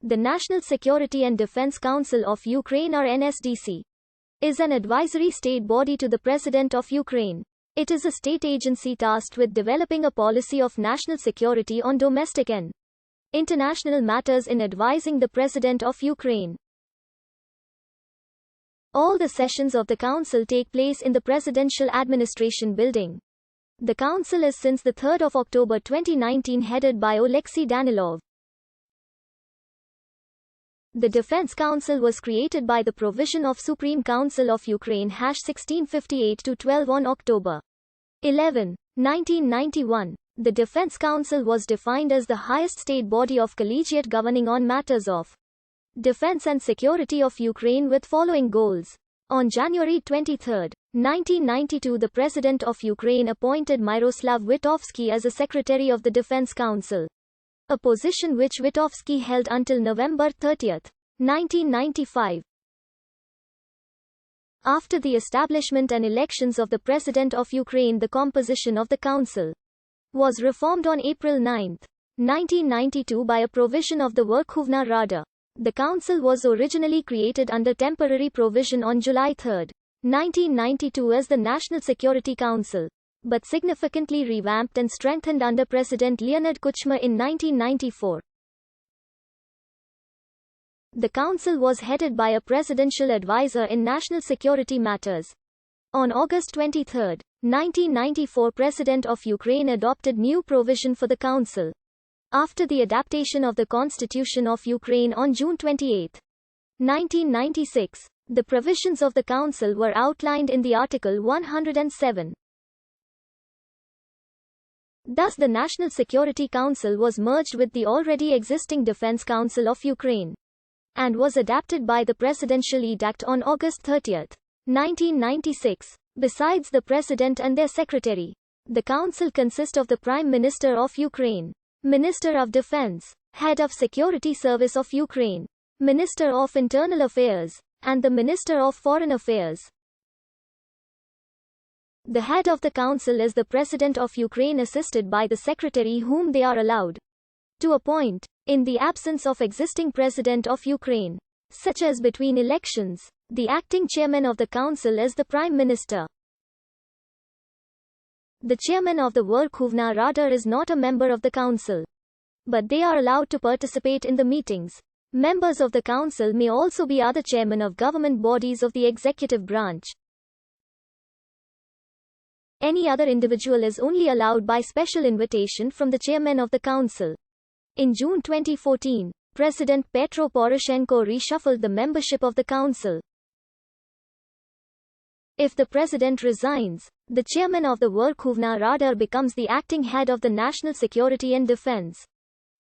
The National Security and Defense Council of Ukraine, or NSDC, is an advisory state body to the President of Ukraine. It is a state agency tasked with developing a policy of national security on domestic and international matters in advising the President of Ukraine. All the sessions of the Council take place in the Presidential Administration Building. The Council is since 3 October 2019 headed by Oleksiy Danilov. The Defense Council was created by the provision of Supreme Council of Ukraine (1658-12) on October 11, 1991. The Defense Council was defined as the highest state body of collegiate governing on matters of defense and security of Ukraine with following goals. On January 23, 1992, the President of Ukraine appointed Myroslav Witovsky as a Secretary of the Defense Council, a position which Witovsky held until November 30, 1995. After the establishment and elections of the President of Ukraine, the composition of the Council was reformed on April 9, 1992 by a provision of the Verkhovna Rada. The Council was originally created under temporary provision on July 3, 1992 as the National Security Council, but significantly revamped and strengthened under President Leonid Kuchma in 1994. The Council was headed by a presidential advisor in national security matters. On August 23, 1994, President of Ukraine adopted new provision for the Council. After the adaptation of the Constitution of Ukraine on June 28, 1996, the provisions of the Council were outlined in the Article 107. Thus, the National Security Council was merged with the already existing Defense Council of Ukraine, and was adapted by the Presidential Edict on August 30, 1996. Besides the President and their Secretary, the Council consists of the Prime Minister of Ukraine, Minister of Defense, Head of Security Service of Ukraine, Minister of Internal Affairs, and the Minister of Foreign Affairs. The head of the Council is the President of Ukraine, assisted by the Secretary whom they are allowed to appoint. In the absence of existing President of Ukraine, such as between elections, the acting chairman of the Council is the Prime Minister. The chairman of the Verkhovna Rada is not a member of the Council, but they are allowed to participate in the meetings. Members of the Council may also be other chairmen of government bodies of the executive branch. Any other individual is only allowed by special invitation from the chairman of the Council. In June 2014, President Petro Poroshenko reshuffled the membership of the Council. If the President resigns, the chairman of the Verkhovna Rada becomes the acting head of the National Security and Defense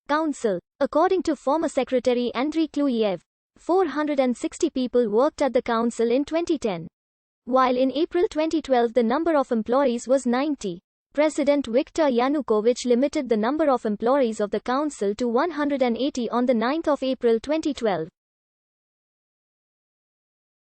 Council. According to former Secretary Andriy Kluyev, 460 people worked at the Council in 2010, while in April 2012 the number of employees was 90. President Viktor Yanukovych limited the number of employees of the Council to 180 on 9 April 2012.